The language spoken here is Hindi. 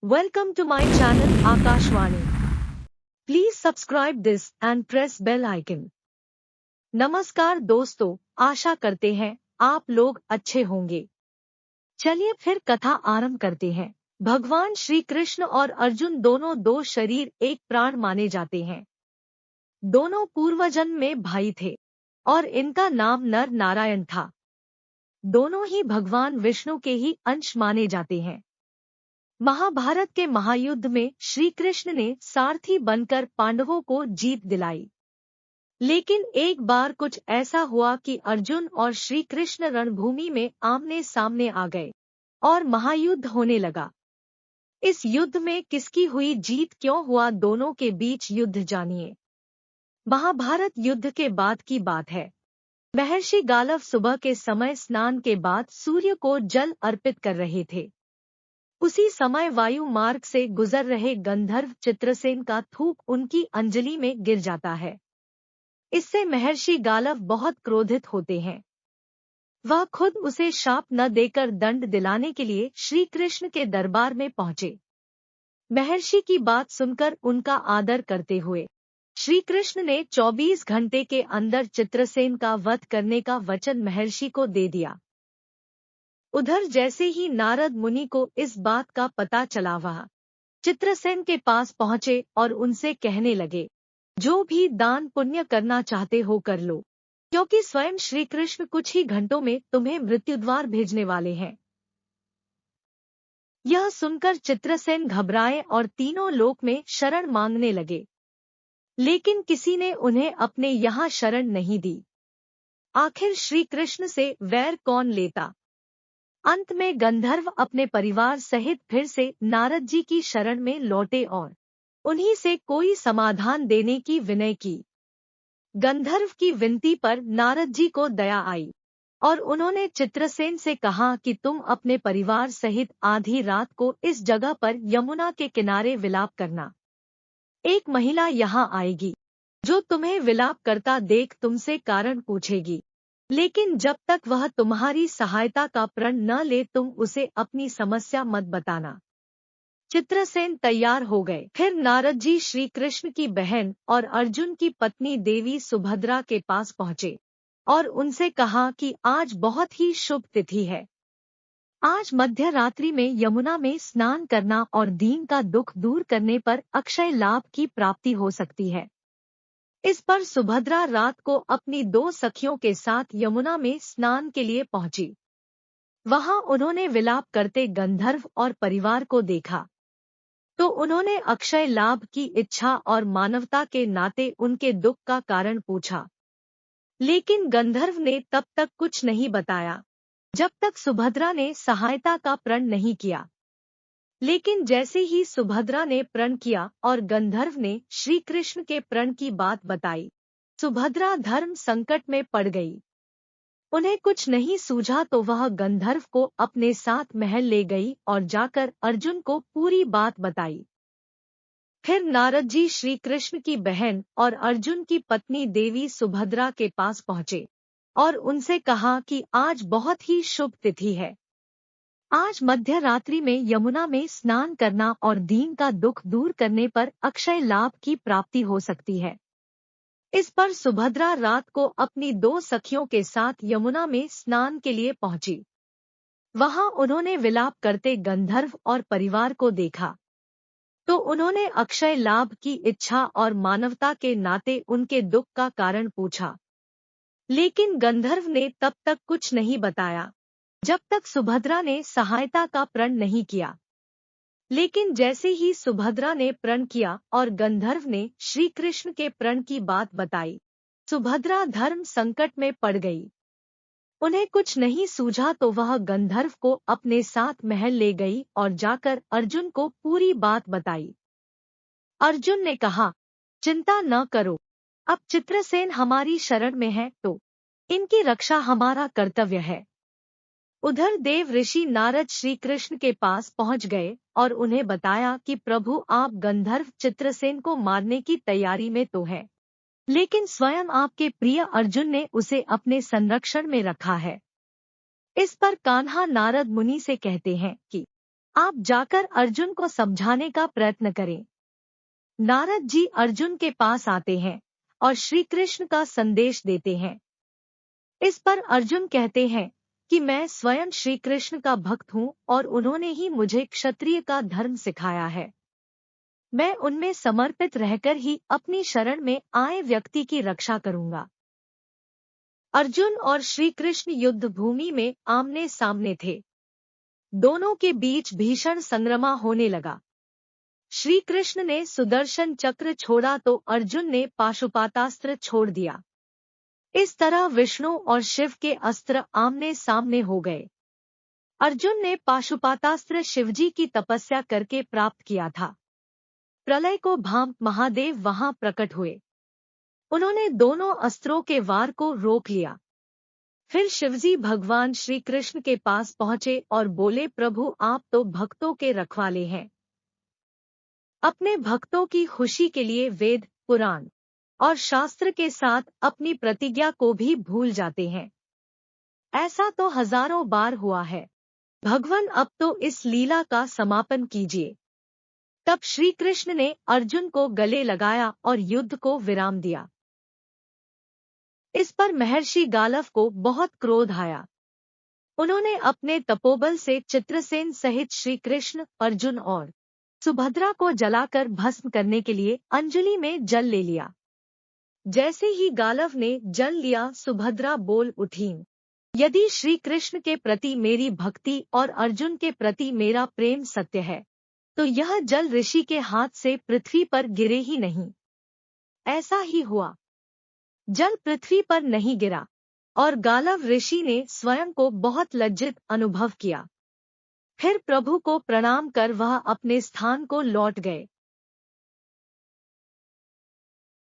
Welcome to my channel Akashvani. Please subscribe this and press bell icon. नमस्कार दोस्तों, आशा करते हैं आप लोग अच्छे होंगे। चलिए फिर कथा आरंभ करते हैं। भगवान श्री कृष्ण और अर्जुन दोनों दो शरीर एक प्राण माने जाते हैं। दोनों पूर्वजन्म में भाई थे और इनका नाम नर नारायण था। दोनों ही भगवान विष्णु के ही अंश माने जाते हैं। महाभारत के महायुद्ध में श्री कृष्ण ने सारथी बनकर पांडवों को जीत दिलाई। लेकिन एक बार कुछ ऐसा हुआ कि अर्जुन और श्री कृष्ण रणभूमि में आमने सामने आ गए और महायुद्ध होने लगा। इस युद्ध में किसकी हुई जीत, क्यों हुआ दोनों के बीच युद्ध, जानिए। महाभारत युद्ध के बाद की बात है। महर्षि गालव सुबह के समय स्नान के बाद सूर्य को जल अर्पित कर रहे थे। उसी समय वायु मार्ग से गुजर रहे गंधर्व चित्रसेन का थूक उनकी अंजलि में गिर जाता है। इससे महर्षि गालव बहुत क्रोधित होते हैं। वह खुद उसे शाप न देकर दंड दिलाने के लिए श्री कृष्ण के दरबार में पहुंचे। महर्षि की बात सुनकर उनका आदर करते हुए श्री कृष्ण ने 24 घंटे के अंदर चित्रसेन का वध करने का वचन महर्षि को दे दिया। उधर जैसे ही नारद मुनि को इस बात का पता चला, वह चित्रसेन के पास पहुंचे और उनसे कहने लगे, जो भी दान पुण्य करना चाहते हो कर लो, क्योंकि स्वयं श्री कृष्ण कुछ ही घंटों में तुम्हें मृत्युद्वार भेजने वाले हैं। यह सुनकर चित्रसेन घबराए और तीनों लोक में शरण मांगने लगे, लेकिन किसी ने उन्हें अपने यहाँ शरण नहीं दी। आखिर श्री कृष्ण से वैर कौन लेता। अंत में गंधर्व अपने परिवार सहित फिर से नारद जी की शरण में लौटे और उन्हीं से कोई समाधान देने की विनय की। गंधर्व की विनती पर नारद जी को दया आई और उन्होंने चित्रसेन से कहा कि तुम अपने परिवार सहित आधी रात को इस जगह पर यमुना के किनारे विलाप करना। एक महिला यहाँ आएगी जो तुम्हें विलाप करता देख तुमसे कारण पूछेगी, लेकिन जब तक वह तुम्हारी सहायता का प्रण न ले तुम उसे अपनी समस्या मत बताना। चित्रसेन तैयार हो गए। फिर नारद जी श्री कृष्ण की बहन और अर्जुन की पत्नी देवी सुभद्रा के पास पहुंचे और उनसे कहा कि आज बहुत ही शुभ तिथि है। आज मध्य रात्रि में यमुना में स्नान करना और दीन का दुख दूर करने पर अक्षय लाभ की प्राप्ति हो सकती है। इस पर सुभद्रा रात को अपनी दो सखियों के साथ यमुना में स्नान के लिए पहुंची। वहां उन्होंने विलाप करते गंधर्व और परिवार को देखा तो उन्होंने अक्षय लाभ की इच्छा और मानवता के नाते उनके दुख का कारण पूछा, लेकिन गंधर्व ने तब तक कुछ नहीं बताया जब तक सुभद्रा ने सहायता का प्रण नहीं किया। लेकिन जैसे ही सुभद्रा ने प्रण किया और गंधर्व ने श्री कृष्ण के प्रण की बात बताई, सुभद्रा धर्म संकट में पड़ गई। उन्हें कुछ नहीं सूझा तो वह गंधर्व को अपने साथ महल ले गई और जाकर अर्जुन को पूरी बात बताई। फिर नारद जी श्री कृष्ण की बहन और अर्जुन की पत्नी देवी सुभद्रा के पास पहुंचे और उनसे कहा कि आज बहुत ही शुभ तिथि है। आज मध्य रात्रि में यमुना में स्नान करना और दीन का दुख दूर करने पर अक्षय लाभ की प्राप्ति हो सकती है। इस पर सुभद्रा रात को अपनी दो सखियों के साथ यमुना में स्नान के लिए पहुंची। वहां उन्होंने विलाप करते गंधर्व और परिवार को देखा तो उन्होंने अक्षय लाभ की इच्छा और मानवता के नाते उनके दुख का कारण पूछा, लेकिन गंधर्व ने तब तक कुछ नहीं बताया जब तक सुभद्रा ने सहायता का प्रण नहीं किया। लेकिन जैसे ही सुभद्रा ने प्रण किया और गंधर्व ने श्री कृष्ण के प्रण की बात बताई, सुभद्रा धर्म संकट में पड़ गई। उन्हें कुछ नहीं सूझा तो वह गंधर्व को अपने साथ महल ले गई और जाकर अर्जुन को पूरी बात बताई। अर्जुन ने कहा, चिंता न करो, अब चित्रसेन हमारी शरण में है तो इनकी रक्षा हमारा कर्तव्य है। उधर देव ऋषि नारद श्री कृष्ण के पास पहुंच गए और उन्हें बताया कि प्रभु आप गंधर्व चित्रसेन को मारने की तैयारी में तो हैं, लेकिन स्वयं आपके प्रिय अर्जुन ने उसे अपने संरक्षण में रखा है। इस पर कान्हा नारद मुनि से कहते हैं कि आप जाकर अर्जुन को समझाने का प्रयत्न करें। नारद जी अर्जुन के पास आते हैं और श्री कृष्ण का संदेश देते हैं। इस पर अर्जुन कहते हैं कि मैं स्वयं श्री कृष्ण का भक्त हूँ और उन्होंने ही मुझे क्षत्रिय का धर्म सिखाया है। मैं उनमें समर्पित रहकर ही अपनी शरण में आए व्यक्ति की रक्षा करूंगा। अर्जुन और श्री कृष्ण युद्ध भूमि में आमने सामने थे। दोनों के बीच भीषण संग्राम होने लगा। श्री कृष्ण ने सुदर्शन चक्र छोड़ा तो अर्जुन ने पाशुपातास्त्र छोड़ दिया। इस तरह विष्णु और शिव के अस्त्र आमने सामने हो गए। अर्जुन ने पाशुपातास्त्र शिवजी की तपस्या करके प्राप्त किया था। प्रलय को भांप महादेव वहां प्रकट हुए। उन्होंने दोनों अस्त्रों के वार को रोक लिया। फिर शिवजी भगवान श्री कृष्ण के पास पहुंचे और बोले, प्रभु आप तो भक्तों के रखवाले हैं। अपने भक्तों की खुशी के लिए वेद, पुराण और शास्त्र के साथ अपनी प्रतिज्ञा को भी भूल जाते हैं। ऐसा तो हजारों बार हुआ है। भगवान अब तो इस लीला का समापन कीजिए। तब श्री कृष्ण ने अर्जुन को गले लगाया और युद्ध को विराम दिया। इस पर महर्षि गालव को बहुत क्रोध आया। उन्होंने अपने तपोबल से चित्रसेन सहित श्री कृष्ण, अर्जुन और सुभद्रा को जलाकर भस्म करने के लिए अंजलि में जल ले लिया। जैसे ही गालव ने जल लिया, सुभद्रा बोल उठीं, यदि श्री कृष्ण के प्रति मेरी भक्ति और अर्जुन के प्रति मेरा प्रेम सत्य है तो यह जल ऋषि के हाथ से पृथ्वी पर गिरे ही नहीं। ऐसा ही हुआ। जल पृथ्वी पर नहीं गिरा और गालव ऋषि ने स्वयं को बहुत लज्जित अनुभव किया। फिर प्रभु को प्रणाम कर वह अपने स्थान को लौट गए।